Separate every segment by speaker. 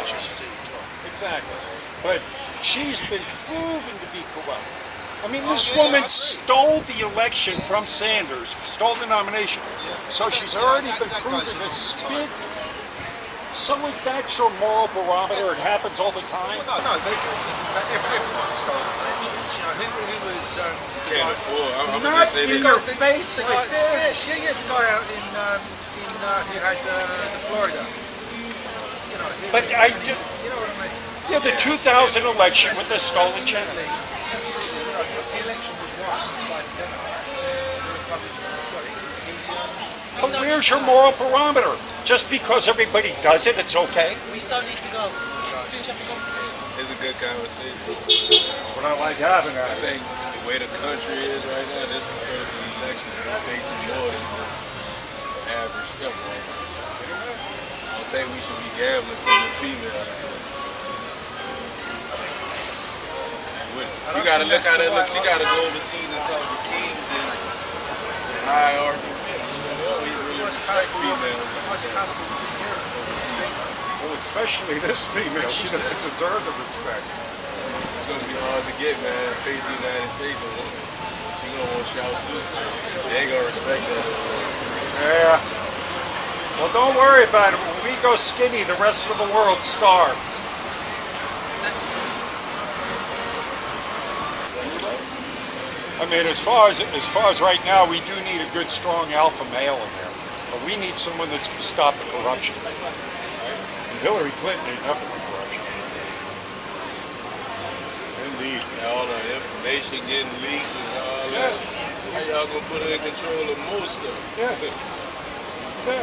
Speaker 1: Exactly. But she's been proven to be corrupt. I mean, this woman stole the election from Sanders, stole the nomination. So she's already been proven to spit. So is that your moral barometer? It happens all the time?
Speaker 2: No, everyone stole elections. You know, who was...
Speaker 3: Can't afford. I'm
Speaker 1: not
Speaker 3: just saying
Speaker 1: in your face like this.
Speaker 2: Yeah, the guy out in who had the Florida. You know,
Speaker 1: But
Speaker 2: you know what I mean?
Speaker 1: yeah, the 2000 election with the stolen check.
Speaker 2: Absolutely. You know, the election was won by the Democrats. The Republicans got it.
Speaker 1: But where's your moral barometer? Just because everybody does it, it's okay?
Speaker 4: We so need to go. Finish up and go.
Speaker 3: It's a good conversation.
Speaker 1: But I like having that.
Speaker 3: I think the way the country is right now, this is the election. We're facing more than just average stuff. Right? I don't think we should be gambling from the female. You gotta look at it. Look, she gotta go overseas and talk to kings and hierarchy. We really respect females.
Speaker 1: Well, especially this female. She doesn't deserve the respect.
Speaker 3: It's gonna be hard to get, man. Face the United States, she gonna want to shout too. So they ain't gonna respect that.
Speaker 1: Yeah. Well, don't worry about it. When we go skinny, the rest of the world starves. I mean, as far as right now, we do need a good, strong alpha male in there. But we need someone that's going to stop the corruption. And Hillary Clinton ain't nothing but corruption. Indeed.
Speaker 3: All the information getting leaked and all that. How y'all gonna put her in control of most stuff?
Speaker 1: Yeah. Yeah.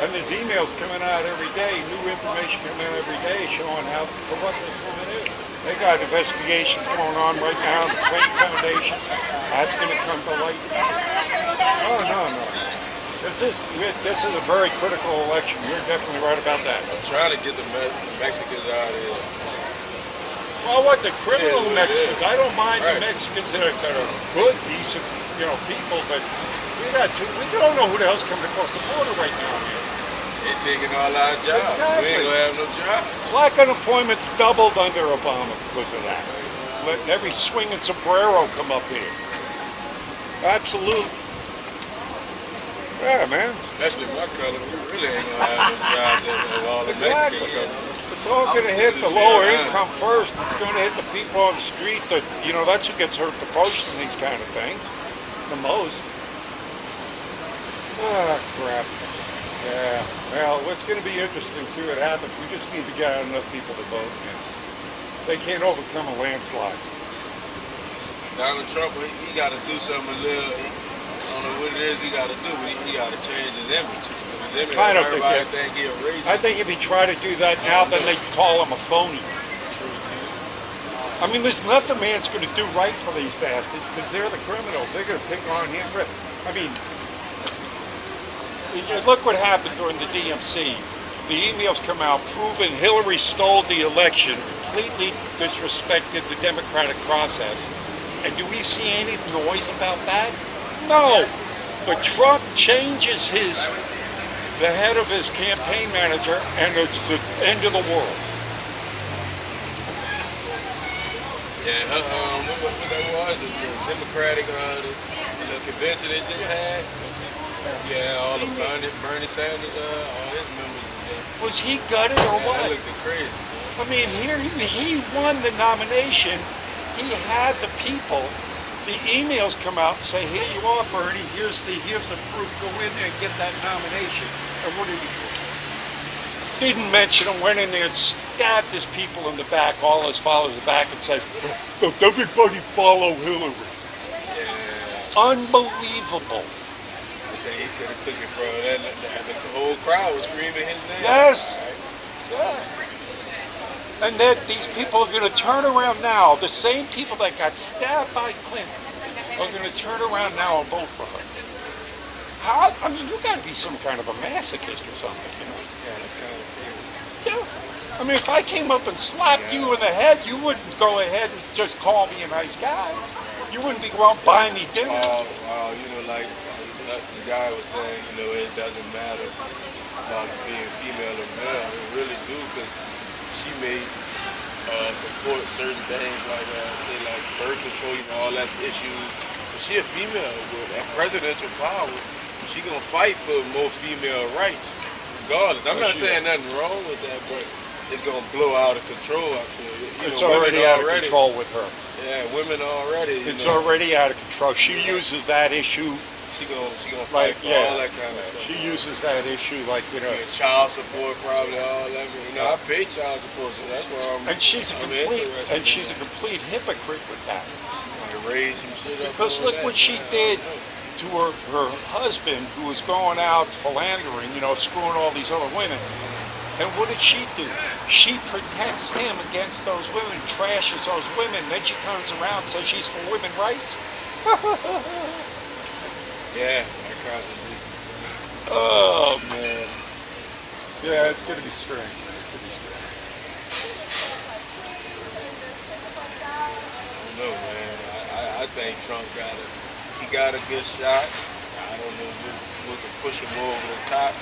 Speaker 1: And there's emails coming out every day, new information coming out every day showing how corrupt this woman is. They got investigations going on right now, the Clinton Foundation. That's going to come to light. Oh, no. This is a very critical election. You're definitely right about that.
Speaker 3: I'm trying to get the Mexicans out of here.
Speaker 1: Well, what, the criminal Mexicans? I don't mind the Mexicans that are good, decent, people, but we don't know who the hell's coming across the border right now, man.
Speaker 3: They're taking all our jobs.
Speaker 1: Exactly.
Speaker 3: We ain't gonna have no jobs.
Speaker 1: Black unemployment's doubled under Obama because of that. Letting every swinging sombrero come up here. Absolutely. Yeah, man.
Speaker 3: Especially my color, we really ain't gonna have no jobs of all the Mexicans coming.
Speaker 1: It's all going to hit the lower income first. It's going to hit the people on the street that, that's who gets hurt the most in these kind of things. The most. Ah, crap. Yeah. Well, it's going to be interesting to see what happens. We just need to get out enough people to vote. They can't overcome a landslide.
Speaker 3: Donald Trump, he got to do something a little. I don't know what it is he got to do, but he got to change his image.
Speaker 1: I think if he tried to do that now, then they'd call him a phony.
Speaker 3: True, too.
Speaker 1: I mean, there's nothing man's going to do right for these bastards because they're the criminals. They're going to pick on him. I mean, look what happened during the DMC. The emails come out proving Hillary stole the election, completely disrespected the democratic process. And do we see any noise about that? No. But Trump changes the head of his campaign manager, and it's the end of the world.
Speaker 3: Yeah, what that was, the Democratic the convention they just had. Yeah, all the Bernie Sanders, all his members.
Speaker 1: Was he gutted or what?
Speaker 3: That looked crazy.
Speaker 1: I mean, here he won the nomination. He had the people. The emails come out and say, "Here you are, Bernie. Here's the proof. Go in there and get that nomination." And what did he do? Didn't mention him. Went in there and stabbed his people in the back, all his followers in the back, and said, "Everybody follow Hillary."
Speaker 3: Yeah.
Speaker 1: Unbelievable.
Speaker 3: He could have took it from that. The whole crowd was screaming his name.
Speaker 1: Yes. Yes. And then these people are going to turn around now. The same people that got stabbed by Clinton are going to turn around now and vote for her. How? I mean, you got to be some kind of a masochist or something,
Speaker 3: Yeah, that's kind of crazy.
Speaker 1: Yeah. I mean, if I came up and slapped you in the head, you wouldn't go ahead and just call me a nice guy. You wouldn't be going out buying me dinner.
Speaker 3: Like the guy was saying, it doesn't matter about being female or male. They really do, because she may support certain things like, say, like birth control, you know, all that's issues. But she a female with that presidential power. She gonna fight for more female rights, regardless. I'm not saying nothing wrong with that, but it's gonna blow out of control. I feel
Speaker 1: it's already out of control with her.
Speaker 3: Yeah, women already.
Speaker 1: It's already out of control. She uses that issue.
Speaker 3: She gonna fight for all that kind of stuff.
Speaker 1: She uses that issue like, you know.
Speaker 3: Yeah, child support, probably all that. You know, I pay child support, so that's why I'm.
Speaker 1: And she's a complete hypocrite with that.
Speaker 3: Raise some shit up.
Speaker 1: Because look what she did to her husband, who was going out philandering, you know, screwing all these other women. And what did she do? She protects him against those women, trashes those women, then she turns around and says she's for women's rights.
Speaker 3: Yeah, that contradiction.
Speaker 1: Oh, man. Yeah, it's going to be strange. It's going to be strange.
Speaker 3: I don't know, man. I think Trump got a good shot. I don't know what to push him over the top.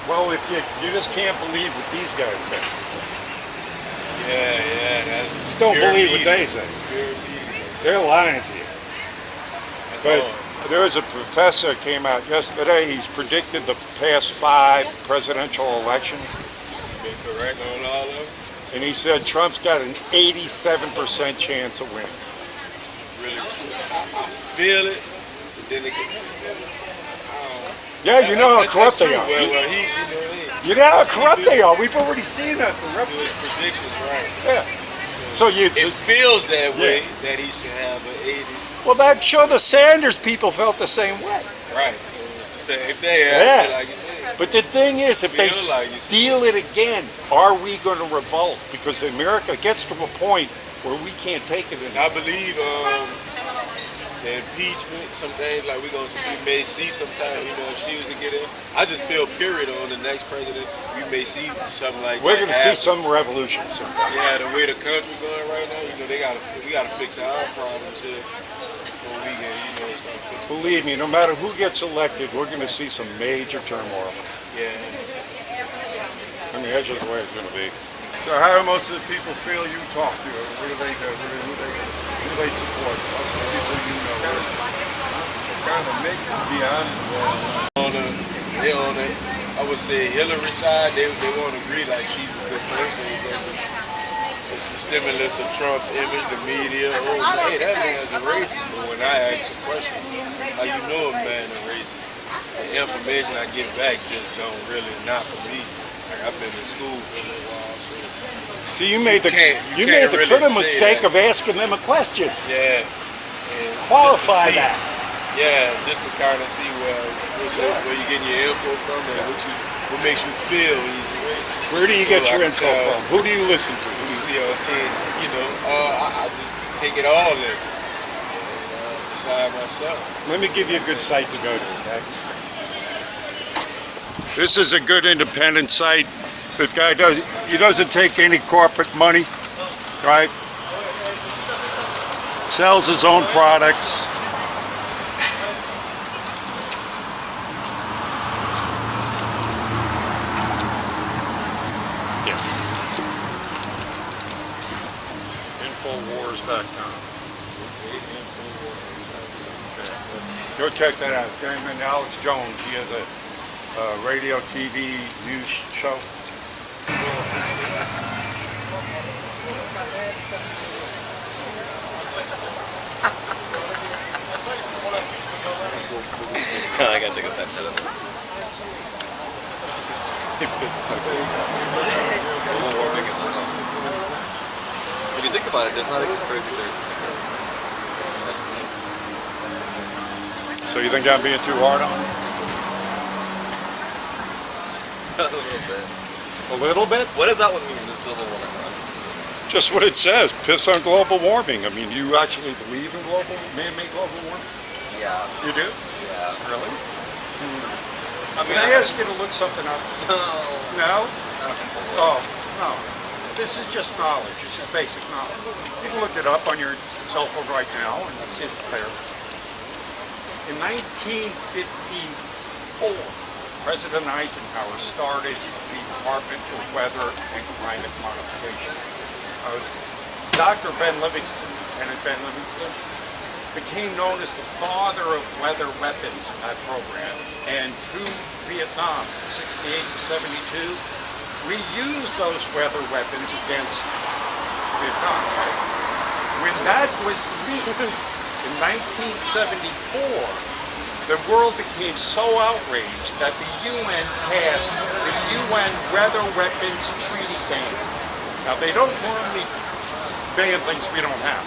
Speaker 1: Well, if you just can't believe what these guys say.
Speaker 3: Yeah.
Speaker 1: Just don't believe what they say. They're lying to you. But there was a professor that came out yesterday. He's predicted the past 5 presidential elections.
Speaker 3: Been correct on all of them.
Speaker 1: And he said Trump's got an 87% chance of winning.
Speaker 3: Really feel it, but then it
Speaker 1: yeah, you know how corrupt they are. You know how corrupt they are. We've already seen that.
Speaker 3: Predictions, right?
Speaker 1: Yeah. So it
Speaker 3: feels that way that he should have an 80.
Speaker 1: Well, that sure the Sanders people felt the same way.
Speaker 3: Right. So it's the same thing. Yeah. Like you said.
Speaker 1: But the thing is, if they steal it again, are we going to revolt? Because America gets to a point where we can't take it anymore.
Speaker 3: I believe the impeachment, some things like we may see sometime, you know, if she was to get in. I just feel period on the next president, we may see something like
Speaker 1: we're going to see some revolution sometime.
Speaker 3: Yeah, the way the country going right now, you know, we gotta fix our problems here before we get, you know, start fixing.
Speaker 1: Believe me, no matter who gets elected, we're going to see some major turmoil.
Speaker 3: Yeah.
Speaker 1: I mean, that's just the way it's going to be. So how do most of the people feel you talk to? What do they do? Who do they support? Most of the people you know. Kind of a mix, to be honest.
Speaker 3: On the, I would say Hillary side, they won't agree like she's a good person. It's the stimulus of Trump's image, the media. Oh, hey, that man's a racist. But when I ask a question, how you know a man is racist? The information I get back just don't really, not for me. Like, I've been in school for a little while, so.
Speaker 1: See, you made the critical mistake of asking them a question.
Speaker 3: Yeah.
Speaker 1: Qualify that.
Speaker 3: Yeah, just to kind of see where you're getting your info from and what makes you feel he's a racist.
Speaker 1: Where do you get your info from? Who do you listen to?
Speaker 3: Who you see on TV, you know, I just take it all in and decide myself.
Speaker 1: Let me give you a good site to go to, okay? This is a good independent site. This guy doesn't take any corporate money, right? Sells his own products. Yeah. Infowars.com. Go check that out. His name is Alex Jones. He has a radio, TV, news show.
Speaker 5: I gotta take a snapshot of it. Global warming is not. If you think about it, there's not a conspiracy theory.
Speaker 1: So you think I'm being too hard on it?
Speaker 5: A little bit.
Speaker 1: A little bit?
Speaker 5: What does that one mean, this global warming?
Speaker 1: Just what it says. Piss on global warming. I mean, you actually believe in man-made global warming?
Speaker 5: Yeah.
Speaker 1: You do?
Speaker 5: Yeah.
Speaker 1: Really?
Speaker 5: I mean,
Speaker 1: Can I ask you to look something up?
Speaker 5: No.
Speaker 1: No? Oh, no. This is just knowledge. This is basic knowledge. You can look it up on your cell phone right now, and it's there. In 1954, President Eisenhower started the Department of Weather and Climate Modification. Dr. Ben Livingston, Lieutenant Ben Livingston, became known as the father of weather weapons in that program. And through Vietnam, 68 to 72, we used those weather weapons against Vietnam. When that was leaked in 1974, the world became so outraged that the UN passed the UN Weather Weapons Treaty ban. Now, they don't normally ban things we don't have.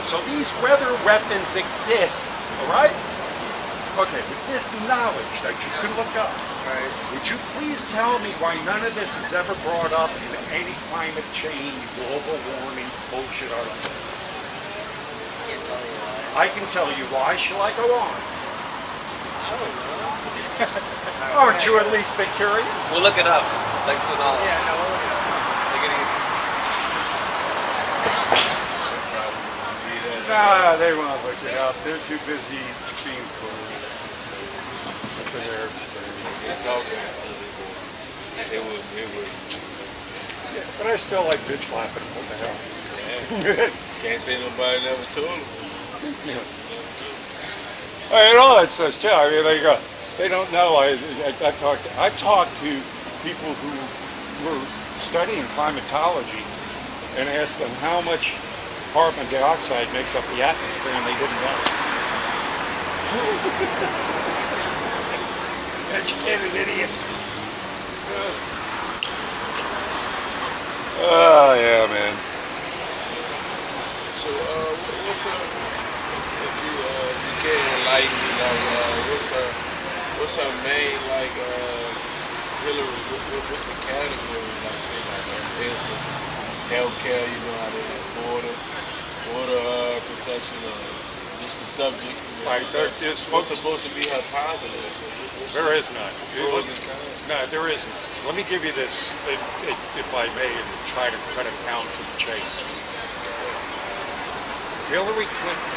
Speaker 1: So these weather weapons exist, all right? Okay, with this knowledge that you can look up, right, would you please tell me why none of this is ever brought up in any climate change, global warming bullshit article?
Speaker 2: Can't tell you why.
Speaker 1: I can tell you why. Shall I go on?
Speaker 2: I don't know.
Speaker 1: Aren't you at least been curious?
Speaker 5: We'll look it up. Like for knowledge.
Speaker 2: Yeah, no, we'll look it up.
Speaker 1: Nah, they won't look it up. They're too busy being cool.
Speaker 3: It would.
Speaker 1: Yeah, but I still like bitch slapping. What the hell?
Speaker 3: Yeah. Can't say nobody never told them.
Speaker 1: Yeah. I mean, all that stuff's too. I mean, they don't know. I've talked to people who were studying climatology and asked them how much carbon dioxide makes up the atmosphere, and they didn't know. Educated idiots. Oh yeah, man.
Speaker 3: So, what's if you can enlighten me, like, what's her main, like, Hillary, what's the category, like, say, like, for instance, healthcare, you know how they have border protection, just the subject. You know,
Speaker 1: Right,
Speaker 3: what's supposed to be her positive?
Speaker 1: There is none.
Speaker 3: Pros and cons?
Speaker 1: No, there isn't. Let me give you this, if I may, and try to cut it down to the chase. Hillary Clinton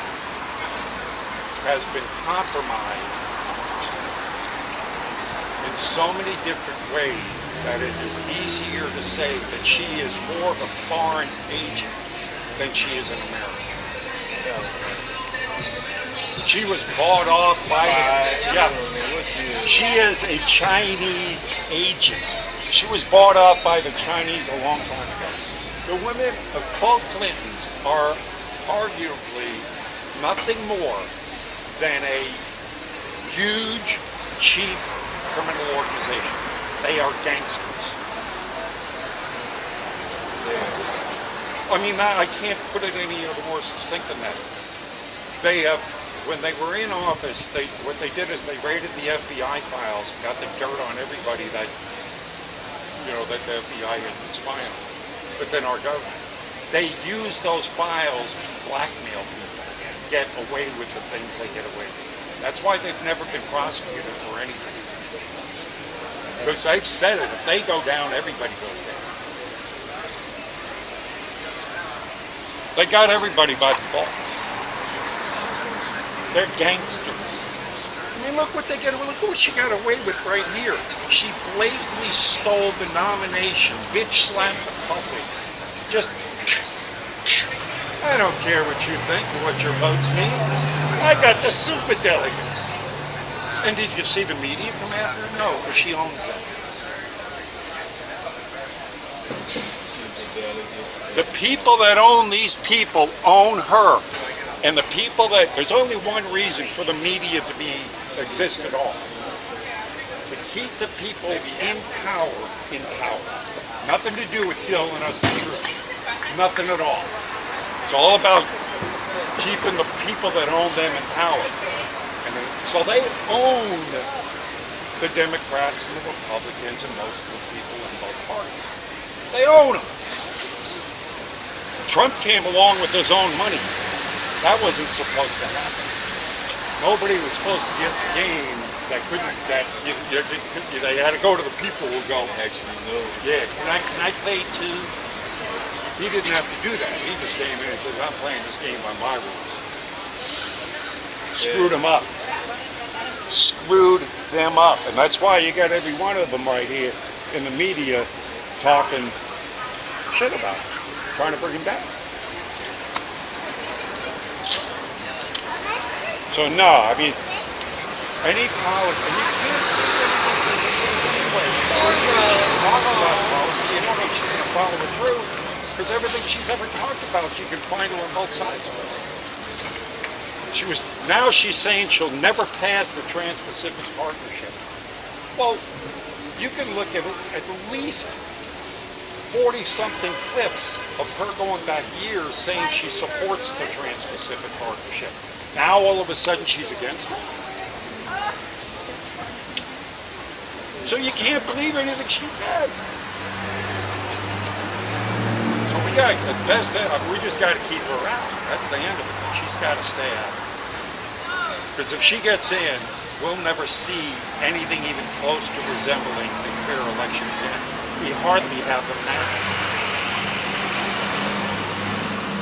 Speaker 1: has been compromised in so many different ways that it is easier to say that she is more of a foreign agent than she is an American. She was bought off by she is a Chinese agent. She was bought off by the Chinese a long time ago. The women of both Clintons are arguably nothing more than a huge, cheap criminal organization. They are gangsters. I mean, I can't put it any more succinct than that. They have, when they were in office, what they did is they raided the FBI files and got the dirt on everybody that, you know, that the FBI had been spying on, within our government. They used those files to blackmail people and get away with the things they get away with. That's why they've never been prosecuted for anything. Because they've said it, if they go down, everybody goes down. They got everybody by default. They're gangsters. I mean, look what they get. Look what she got away with right here. She blatantly stole the nomination, bitch slapped the public. Just, I don't care what you think or what your votes mean. I got the super delegates. And did you see the media come after her? No, because she owns them. The people that own these people own her. And the people that, there's only one reason for the media to exist at all. To keep the people in power, in power. Nothing to do with telling us the truth. Nothing at all. It's all about keeping the people that own them in power. And so they own the Democrats and the Republicans and most of the people in both parties. They own them. Trump came along with his own money. That wasn't supposed to happen. Nobody was supposed to get the game that couldn't, they had to go to the people who go,
Speaker 3: Actually, no.
Speaker 1: yeah, can I play too? He didn't have to do that. He just came in and said, I'm playing this game by my rules. Screwed him up. Screwed them up. And that's why you got every one of them right here in the media talking shit about him, trying to bring him down. So no, I mean, any politics, you can't anyway. Talk about policy, you don't know if she's going to follow it through, because everything she's ever talked about, you can find her on both sides of it. Now she's saying she'll never pass the Trans-Pacific Partnership. Well, you can look at it, at least 40-something clips of her going back years saying she supports the Trans-Pacific Partnership. Now all of a sudden she's against it. So you can't believe anything she says. So we got at best, we just got to keep her out. That's the end of it. She's got to stay out. Because if she gets in, we'll never see anything even close to resembling a fair election again. We hardly have them now.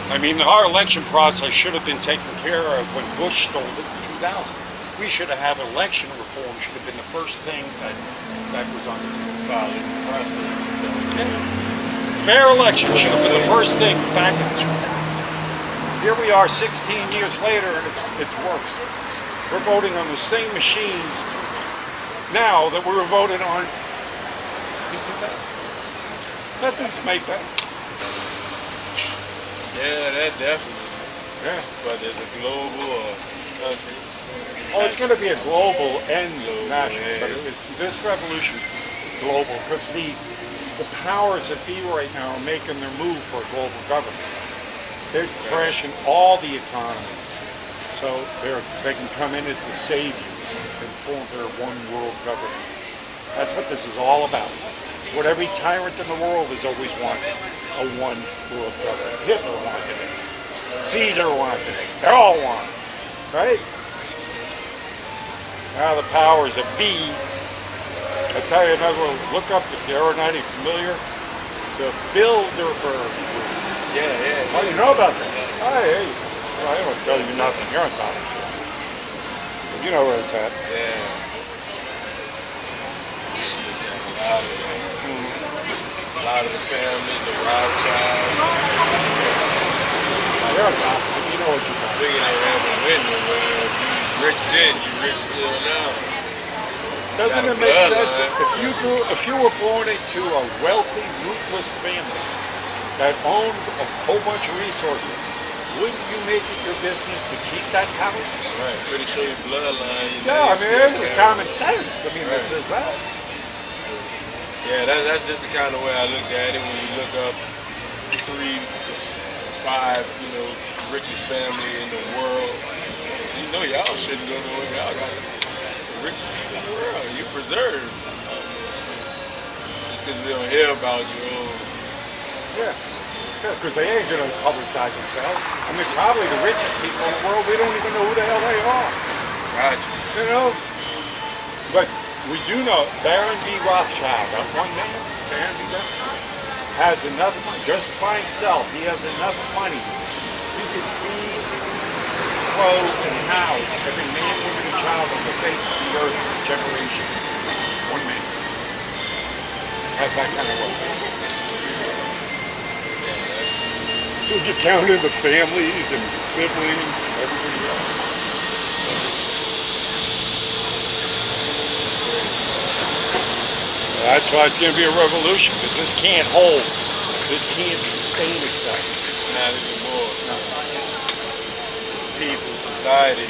Speaker 1: I mean, our election process should have been taken care of when Bush stole it in 2000. We should have had election reform. Should have been the first thing that was on the process. Fair election should have been the first thing back in 2000. Here we are 16 years later, and it's worse. We're voting on the same machines now that we were voted on in 2000. Nothing's made better.
Speaker 3: Yeah, that definitely.
Speaker 1: Yeah.
Speaker 3: But there's a global country.
Speaker 1: Oh, it's going to be a global and national, but this revolution is global because the powers that be right now are making their move for a global government. They're crashing all the economy, so they can come in as the saviors and form their one world government. That's what this is all about. What every tyrant in the world has always wanted, a one world government. Hitler wanted it. Caesar wanted it. They all want it, right? Now the powers that be, I tell you another one, look up if you're not familiar, the Bilderberg.
Speaker 3: Yeah.
Speaker 1: Oh, you know about that? Hey, well, I don't tell you nothing. You're on top of it. You know where it's at.
Speaker 3: Yeah. A lot of the family, the Rothschilds.
Speaker 1: You're on top of it. You know what you're talking about.
Speaker 3: Figure they haven't win nowhere. If you rich then, you rich still now.
Speaker 1: Doesn't it make sense if you were born into a wealthy, ruthless family that owned a whole bunch of resources, wouldn't you make it your business to keep that power?
Speaker 3: Right. Pretty sure your bloodline.
Speaker 1: Yeah, I mean, it's just common sense. I mean,
Speaker 3: right.
Speaker 1: This is that.
Speaker 3: Yeah, that's just the kind of way I look at it when you look up 3 to 5, richest family in the world. So y'all shouldn't go nowhere. Y'all got the richest people in the world. You preserve. Just because we don't hear about you.
Speaker 1: Yeah, because they ain't going to publicize themselves. I mean, probably the richest people in the world, we don't even know who the hell they are.
Speaker 3: Gotcha.
Speaker 1: You know? But we do know Baron V. Rothschild, that one man, Baron V. Rothschild, has enough money, just by himself, he has enough money. He could feed, clothe, and house every man, woman, and child on the face of the earth for a generation. One man. Has that kind of wealth. So you count in the families and siblings and everything else. That's why it's going to be a revolution, because this can't hold. This can't sustain itself.
Speaker 3: Not anymore. No. People, society,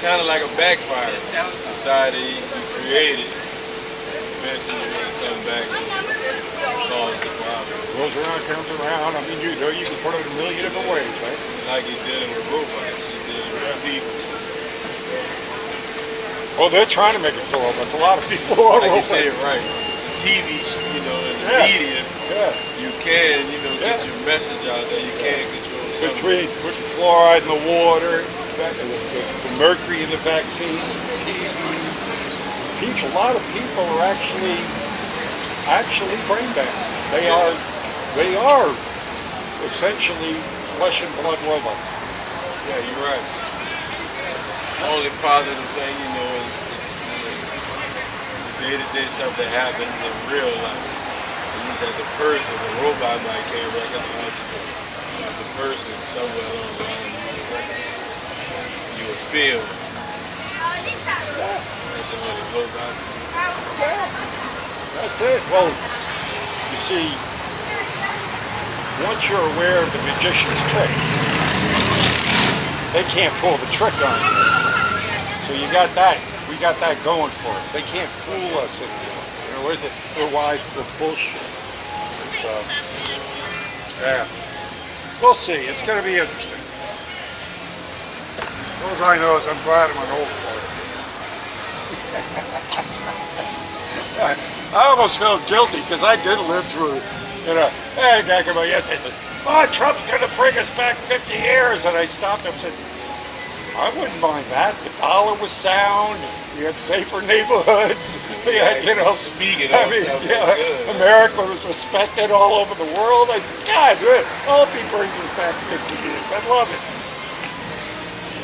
Speaker 3: kind of like a backfire. Society we created, eventually will come back and cause the problem.
Speaker 1: Goes around, comes around. I mean, you can put it a million different ways, right?
Speaker 3: Like you're dealing with robots, you're dealing with people.
Speaker 1: Well, they're trying to make it so, but a lot of people are
Speaker 3: like
Speaker 1: robots.
Speaker 3: You say it right. The TV, and the media, you can, get your message out there. You can control something.
Speaker 1: Putting fluoride in the water, the mercury in the vaccines, TV. A lot of people are actually brain bound. They are essentially flesh and blood robots.
Speaker 3: Yeah, you're right. The only positive thing, is day-to-day stuff that happens in real life. At least as a person, a robot might can't recognize you. As a person, somewhere along the line, you will feel. That's all the robots.
Speaker 1: That's it. Well, you see, once you're aware of the magician's trick, they can't pull the trick on you. So you got that. We got that going for us. They can't fool us anymore. You know, we're wise for bullshit. So, yeah. We'll see. It's going to be interesting. All I know is I'm glad I'm an old fart. I almost felt guilty because I did live through, hey, guy came out yesterday and said, oh, Trump's going to bring us back 50 years. And I stopped him and said, I wouldn't mind that. The dollar was sound. We had safer neighborhoods. We had,
Speaker 3: speaking of
Speaker 1: America was respected all over the world. I said, God, I hope he brings us back 50 years. I'd love it.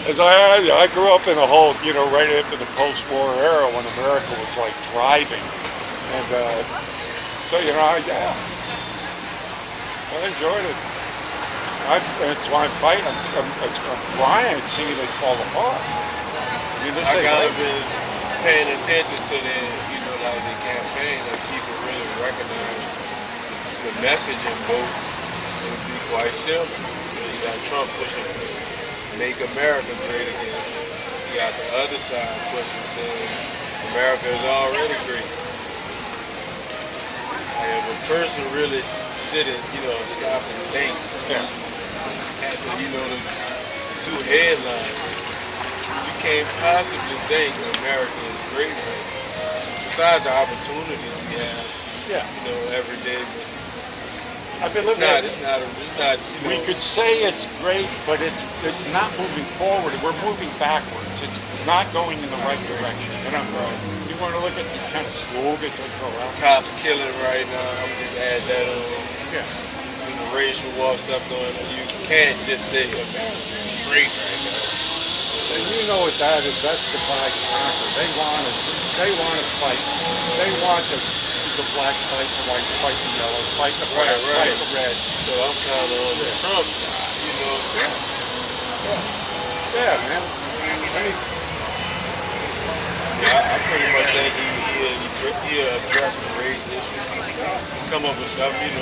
Speaker 1: As I grew up in a whole, right after the post-war era when America was like thriving. And so, I enjoyed it. That's why I'm fighting. I'm crying seeing it fall apart. I mean,
Speaker 3: I kind of been paying attention to like the campaign of people really recognize the message in both. It would be quite simple. You got Trump pushing "Make America Great Again." You got the other side pushing saying America is already great. And if a person really sit and stop and think at the two headlines, you can't possibly think America is great right now. Besides the opportunities we have, every day. But it's not.
Speaker 1: We could say it's great, but it's not moving forward. We're moving backwards. It's not going in the right direction. And you want to look at these kind of slogans that go out.
Speaker 3: Cops killing right now. I'm just add that on.
Speaker 1: Yeah.
Speaker 3: Between the racial war stuff going on, you can't just say America's great right now.
Speaker 1: So you know what that is? That's the divide and conquer. They want us fighting. They want the blacks fight the whites, fight the yellows, fight the brown, fight the red.
Speaker 3: So I'm kind of on the Trump side,
Speaker 1: Yeah, man.
Speaker 3: I pretty much think he addressed the race issue. Come up with something,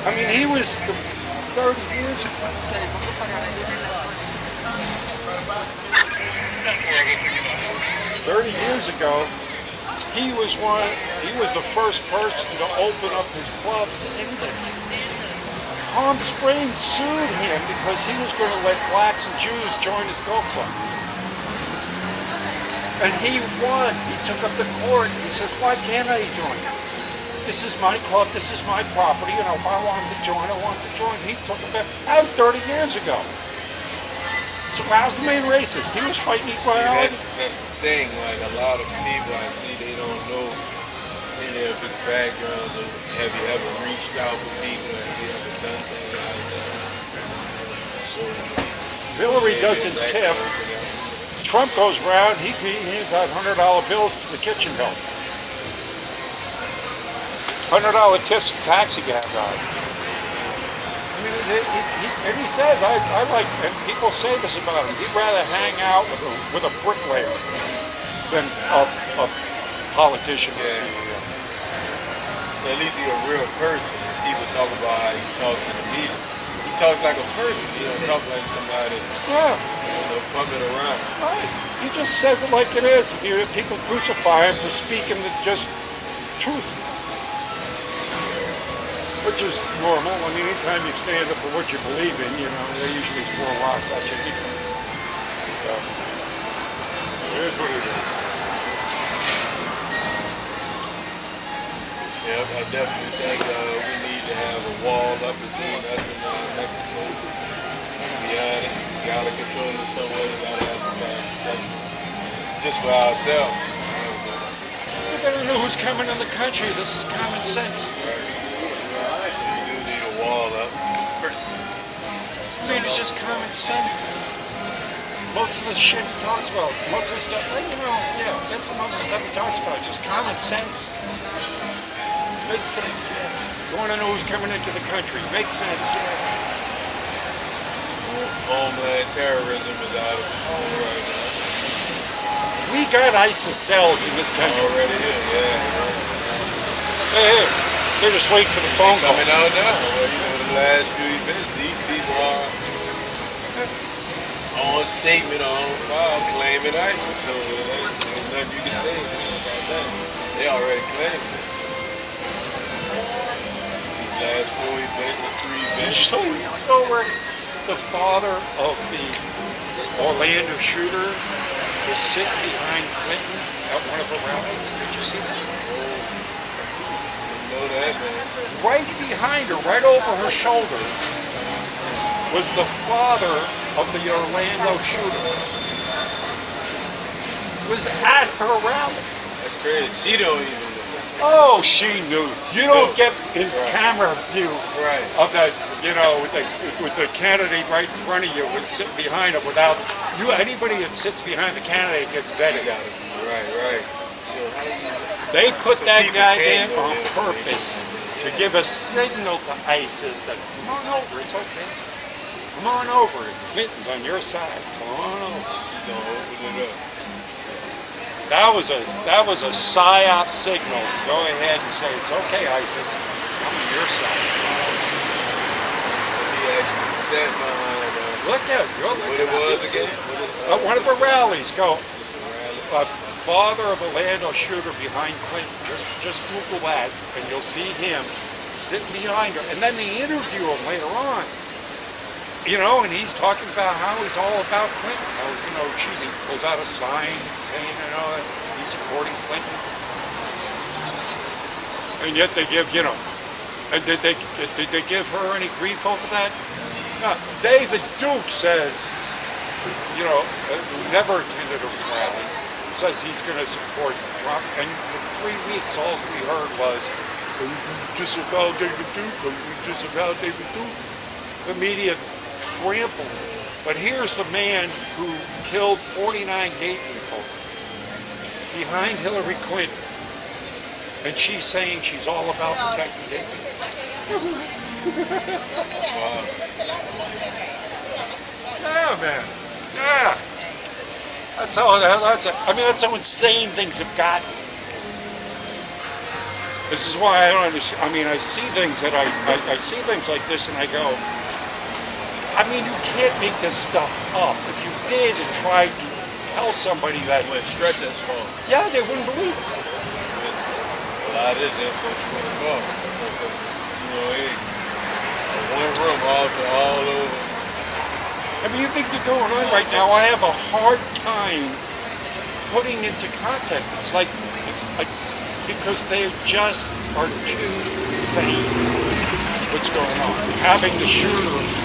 Speaker 1: I mean, he was 30 years ago. 30 years ago, he was the first person to open up his clubs to anybody. Palm Springs sued him because he was going to let blacks and Jews join his golf club. And he won. He took up the court. He says, why can't I join? This is my club. This is my property. If I want to join, I want to join. He took it back. That was 30 years ago. So I was the main racist. He was fighting equality.
Speaker 3: That's the thing. Like a lot of people I see, they don't know any of his backgrounds. Or have you ever reached out for people? Have you ever done things like that? So
Speaker 1: Hillary doesn't tip. Trump goes around. He hands out $100 bills to the kitchen help. $100 tips to taxi cab driver. I mean, and he says, I like, and people say this about him, he'd rather hang out with a bricklayer than a politician.
Speaker 3: Yeah. So at least he's a real person. People talk about how he talks in the media. He talks like a person. He don't talk like somebody, pumping around.
Speaker 1: Right. He just says it like it is. People crucify him for speaking just truth. Which is normal. I mean, anytime you stand up for what you believe in, they usually throw rocks at you. So, it is what it is.
Speaker 3: Yeah, I definitely think we need to have a wall up between us and Mexico. To be honest, we gotta control it in some way. We gotta have some kind of protection. Just for ourselves.
Speaker 1: We gotta know who's coming in the country. This is common sense.
Speaker 3: Right. Wall up.
Speaker 1: I mean, it's just common sense. Most of the shit he talks about, most of the stuff, that's some other stuff he talks about. Just common sense. Makes sense, yeah. You want to know who's coming into the country? Makes sense, yeah.
Speaker 3: Homeland terrorism is out of control right now.
Speaker 1: We got ISIS cells in this country.
Speaker 3: Already here, yeah.
Speaker 1: Hey, they're just waiting for the phone call.
Speaker 3: Coming out now. Well, you know, the last few events, these people are on statement, on file, claiming ISIS. So there's nothing you can say about that. They already claimed it. These last 4 events or 3 events.
Speaker 1: So where the father of the Orlando shooter was sitting behind Clinton at one of her rallies. Did you see that?
Speaker 3: Know that, man.
Speaker 1: Right behind her, right over her shoulder, was the father of the Orlando shooter. Was at her rally.
Speaker 3: That's crazy. She don't even know.
Speaker 1: Oh, she knew. You don't get in camera view
Speaker 3: Right.
Speaker 1: of that, you know, with the candidate right in front of you, with sitting behind him without you. Anybody that sits behind the candidate gets vetted.
Speaker 3: Right. So how do you...
Speaker 1: They put
Speaker 3: So
Speaker 1: that
Speaker 3: people
Speaker 1: guy
Speaker 3: can't
Speaker 1: in
Speaker 3: go
Speaker 1: on
Speaker 3: there.
Speaker 1: purpose to give a signal to ISIS that come on over, it's okay. Come on over. Clinton's on your side. Come on over.
Speaker 3: She's gonna open it up.
Speaker 1: That was a psyop signal. Go ahead and say it's okay, ISIS. I'm on your side.
Speaker 3: He actually sat behind her.
Speaker 1: Look at it. Go look
Speaker 3: What
Speaker 1: at
Speaker 3: it was
Speaker 1: it.
Speaker 3: again?
Speaker 1: At one of her rallies. Go.
Speaker 3: It's a rally.
Speaker 1: Father of a Orlando shooter behind Clinton. Just Google that, and you'll see him sitting behind her. And then they interview him later on. You know, and he's talking about how he's all about Clinton. How, you know, geez, he pulls out a sign saying, you know, that he's supporting Clinton. And yet they give, you know, and did they give her any grief over that? No. David Duke says, you know, who never attended a rally, says he's going to support Trump. And for 3 weeks, all we heard was, we disavow David Duke, we disavow David Duke. The media trampled. But here's the man who killed 49 gay people behind Hillary Clinton. And she's saying she's all about protecting gay people. Yeah, man. Yeah. That's how insane things have gotten. This is why I don't understand. I mean, I see things that I see things like this and I go, I mean, you can't make this stuff up. If you did and tried to tell somebody that...
Speaker 3: When stretch as far.
Speaker 1: Yeah, they wouldn't believe it.
Speaker 3: A lot of this info is false. You know, hey, one room all over.
Speaker 1: I mean, things are going on right now. I have a hard time putting into context. It's like because they just are too insane. What's going on? Having the shooter.